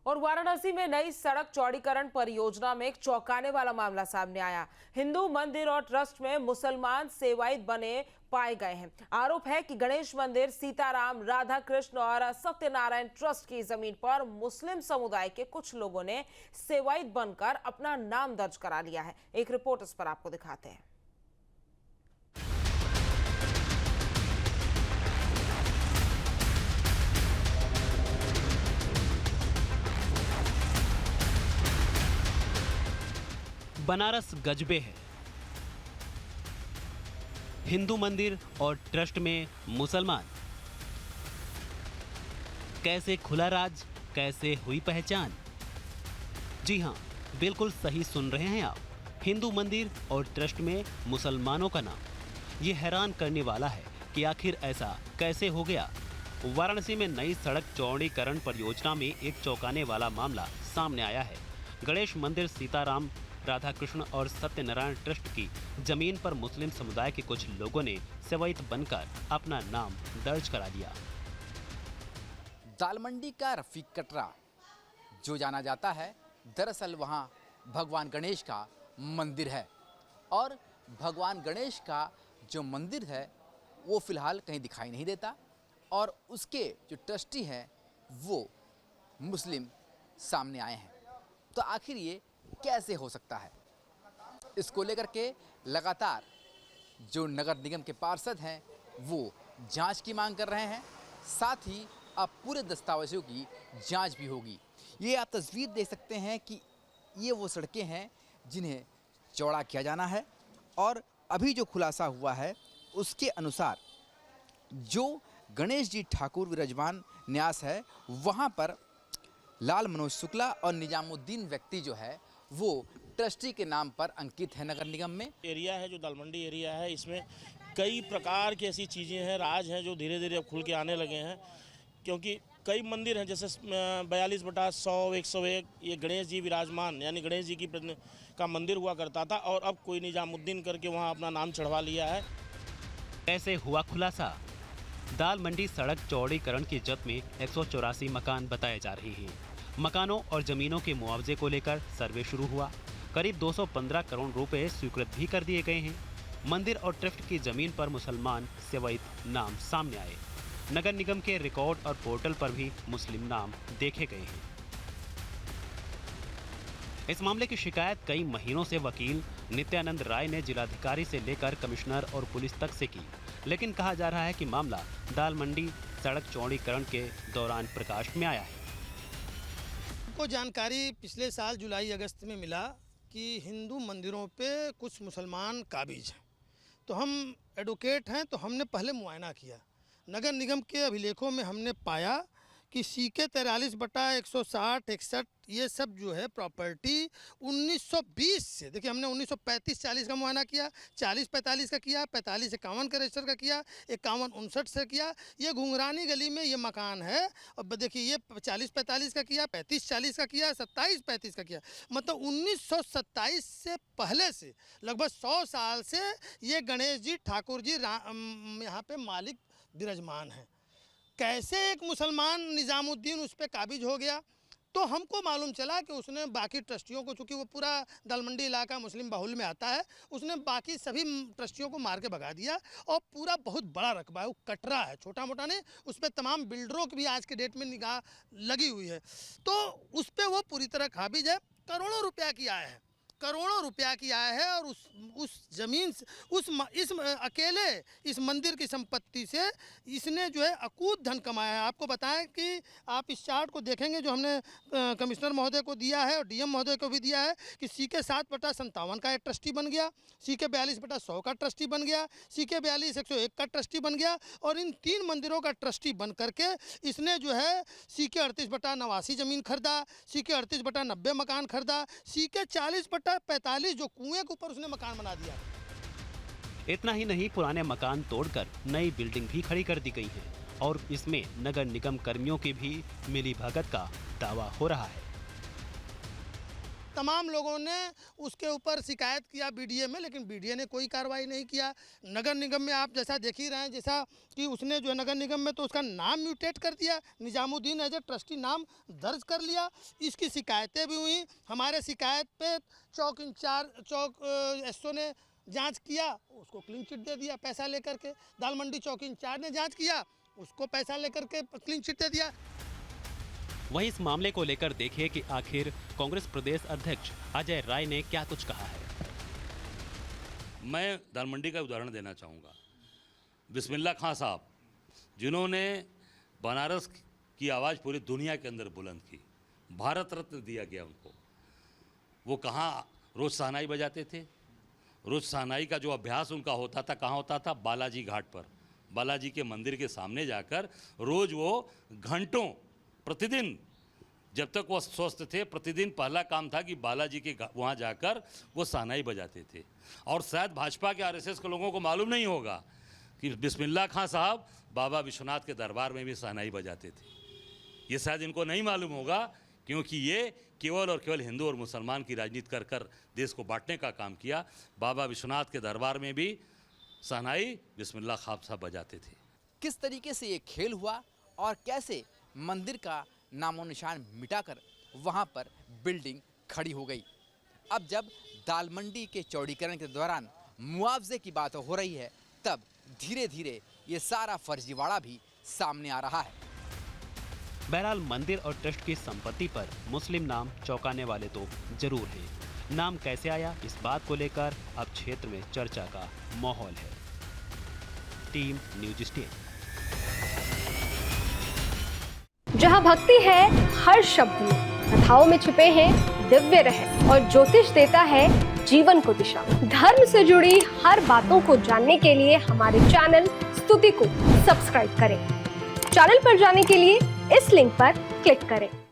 और वाराणसी में नई सड़क चौड़ीकरण परियोजना में एक चौंकाने वाला मामला सामने आया। हिंदू मंदिर और ट्रस्ट में मुसलमान सेवायत बने पाए गए हैं। आरोप है कि गणेश मंदिर, सीताराम, राधा कृष्ण और सत्यनारायण ट्रस्ट की जमीन पर मुस्लिम समुदाय के कुछ लोगों ने सेवायत बनकर अपना नाम दर्ज करा लिया है। एक रिपोर्ट इस पर आपको दिखाते हैं। बनारस गजबे है। हिंदू मंदिर और ट्रस्ट में मुसलमान, कैसे खुला राज, कैसे हुई पहचान। जी हां, बिल्कुल सही सुन रहे हैं आप। हिंदू मंदिर और ट्रस्ट में मुसलमानों का नाम। ये हैरान करने वाला है कि आखिर ऐसा कैसे हो गया। वाराणसी में नई सड़क चौड़ीकरण परियोजना में एक चौंकाने वाला मामला सामने आया है। गणेश मंदिर, सीताराम, राधा कृष्ण और सत्यनारायण ट्रस्ट की जमीन पर मुस्लिम समुदाय के कुछ लोगों ने सेवायत बनकर अपना नाम दर्ज करा लिया। दालमंडी का रफीक कटरा जो जाना जाता है, दरअसल वहाँ भगवान गणेश का मंदिर है और भगवान गणेश का जो मंदिर है वो फिलहाल कहीं दिखाई नहीं देता और उसके जो ट्रस्टी हैं वो मुस्लिम सामने आए हैं। तो आखिर ये कैसे हो सकता है, इसको लेकर के लगातार जो नगर निगम के पार्षद हैं वो जांच की मांग कर रहे हैं। साथ ही अब पूरे दस्तावेजों की जांच भी होगी। ये आप तस्वीर देख सकते हैं कि ये वो सड़कें हैं जिन्हें चौड़ा किया जाना है और अभी जो खुलासा हुआ है उसके अनुसार जो गणेश जी ठाकुर विराजमान न्यास है वहाँ पर लाल मनोज शुक्ला और निजामुद्दीन व्यक्ति जो है वो ट्रस्टी के नाम पर अंकित है नगर निगम में। एरिया है जो दालमंडी एरिया है, इसमें कई प्रकार की ऐसी चीज़ें हैं, राज हैं जो धीरे धीरे अब खुल के आने लगे हैं। क्योंकि कई मंदिर हैं जैसे 42/100, 101 ये गणेश जी विराजमान यानी गणेश जी का मंदिर हुआ करता था और अब कोई निजामुद्दीन करके वहाँ अपना नाम चढ़वा लिया है। कैसे हुआ खुलासा? दालमंडी सड़क चौड़ीकरण की जद में 184 मकान बताए जा रहे हैं। मकानों और जमीनों के मुआवजे को लेकर सर्वे शुरू हुआ। करीब 215 करोड़ रुपए स्वीकृत भी कर दिए गए हैं। मंदिर और ट्रस्ट की जमीन पर मुसलमान सेवायत नाम सामने आए। नगर निगम के रिकॉर्ड और पोर्टल पर भी मुस्लिम नाम देखे गए हैं। इस मामले की शिकायत कई महीनों से वकील नित्यानंद राय ने जिलाधिकारी से लेकर कमिश्नर और पुलिस तक से की, लेकिन कहा जा रहा है कि मामला दालमंडी सड़क चौड़ीकरण के दौरान प्रकाश में आया है। को जानकारी पिछले साल जुलाई अगस्त में मिला कि हिंदू मंदिरों पे कुछ मुसलमान काबिज हैं। तो हम एडवोकेट हैं तो हमने पहले मुआयना किया। नगर निगम के अभिलेखों में हमने पाया कि सीके 43/160-61 ये सब जो है प्रॉपर्टी 1920 से, देखिए हमने 1935-40 का मुआयना किया, 40-45 का किया, 45-51 का रजिस्टर का किया, 51-59 से किया। ये घुंघरानी गली में ये मकान है और देखिए ये 40-45 का किया, 35-40 का किया, 27-35 का किया। मतलब 1927 से पहले से लगभग 100 साल से ये गणेश जी ठाकुर जी यहाँ पे मालिक विराजमान हैं। कैसे एक मुसलमान निजामुद्दीन उस पर काबिज हो गया? तो हमको मालूम चला कि उसने बाकी ट्रस्टियों को, चूँकि वो पूरा दालमंडी इलाका मुस्लिम बाहुल में आता है, उसने बाकी सभी ट्रस्टियों को मार के भगा दिया और पूरा बहुत बड़ा रकबा है, वो कटरा है, छोटा मोटा नहीं, उस पर तमाम बिल्डरों की भी आज के डेट में निगाह लगी हुई है। तो उस पर वो पूरी तरह काबिज है। करोड़ों रुपया की आय है, करोड़ों रुपया की आय है और उस जमीन से इस अकेले इस मंदिर की संपत्ति से इसने जो है अकूत धन कमाया है। आपको बताएं कि आप इस चार्ट को देखेंगे जो हमने कमिश्नर महोदय को दिया है और डीएम महोदय को भी दिया है कि सीके 7/57 का एक ट्रस्टी बन गया, सीके 42/100 का ट्रस्टी बन गया, सीके 42/101 का ट्रस्टी बन गया और इन 3 मंदिरों का ट्रस्टी बन करके इसने जो है सीके 38/89 ज़मीन खरीदा, सीके 38/90 मकान खरीदा, सीके 40/45 जो कुएं के ऊपर उसने मकान बना दिया। इतना ही नहीं, पुराने मकान तोड़कर नई बिल्डिंग भी खड़ी कर दी गई है और इसमें नगर निगम कर्मियों की भी मिलीभगत का दावा हो रहा है। तमाम लोगों ने उसके ऊपर शिकायत किया बीडीए में, लेकिन बीडीए ने कोई कार्रवाई नहीं किया। नगर निगम में आप जैसा देख ही रहे हैं, जैसा कि उसने जो है नगर निगम में तो उसका नाम म्यूटेट कर दिया, निजामुद्दीन एज ए ट्रस्टी नाम दर्ज कर लिया। इसकी शिकायतें भी हुई। हमारे शिकायत पे चौक इंचार्ज एसओ ने जांच किया, उसको क्लीन चिट दे दिया पैसा लेकर के। दाल मंडी चौकी इंचार्ज ने जांच किया, उसको पैसा लेकर के क्लीन चिट दे दिया। वहीं इस मामले को लेकर देखिए कि आखिर कांग्रेस प्रदेश अध्यक्ष अजय राय ने क्या कुछ कहा है। मैं दाल मंडी का उदाहरण देना चाहूँगा। बिस्मिल्लाह खां साहब, जिन्होंने बनारस की आवाज़ पूरी दुनिया के अंदर बुलंद की, भारत रत्न दिया गया उनको। वो कहाँ रोज़ शहनाई बजाते थे? रोज़ शहनाई का जो अभ्यास उनका होता था कहाँ होता था? बालाजी घाट पर, बालाजी के मंदिर के सामने जाकर रोज़ वो घंटों प्रतिदिन, जब तक वो स्वस्थ थे, प्रतिदिन पहला काम था कि बालाजी के वहाँ जाकर वो शहनाई बजाते थे। और शायद भाजपा के आरएसएस के लोगों को मालूम नहीं होगा कि बिस्मिल्लाह खां साहब बाबा विश्वनाथ के दरबार में भी शहनाई बजाते थे। ये शायद इनको नहीं मालूम होगा, क्योंकि ये केवल और केवल हिंदू और मुसलमान की राजनीति कर कर देश को बांटने का काम किया। बाबा विश्वनाथ के दरबार में भी शहनाई बिस्मिल्लाह खां साहब बजाते थे। किस तरीके से ये खेल हुआ और कैसे मंदिर का नामो निशान मिटाकर वहाँ पर बिल्डिंग खड़ी हो गई। अब जब दाल मंडी के चौड़ीकरण के दौरान मुआवजे की बात हो रही है, तब धीरे धीरे ये सारा फर्जीवाड़ा भी सामने आ रहा है। बहरहाल मंदिर और ट्रस्ट की संपत्ति पर मुस्लिम नाम चौंकाने वाले तो जरूर हैं। नाम कैसे आया, इस बात को लेकर अब क्षेत्र में चर्चा का माहौल है। Team news 18। जहां भक्ति है हर शब्द में, कथाओं में छुपे हैं दिव्य रहस्य और ज्योतिष देता है जीवन को दिशा। धर्म से जुड़ी हर बातों को जानने के लिए हमारे चैनल स्तुति को सब्सक्राइब करें। चैनल पर जाने के लिए इस लिंक पर क्लिक करें।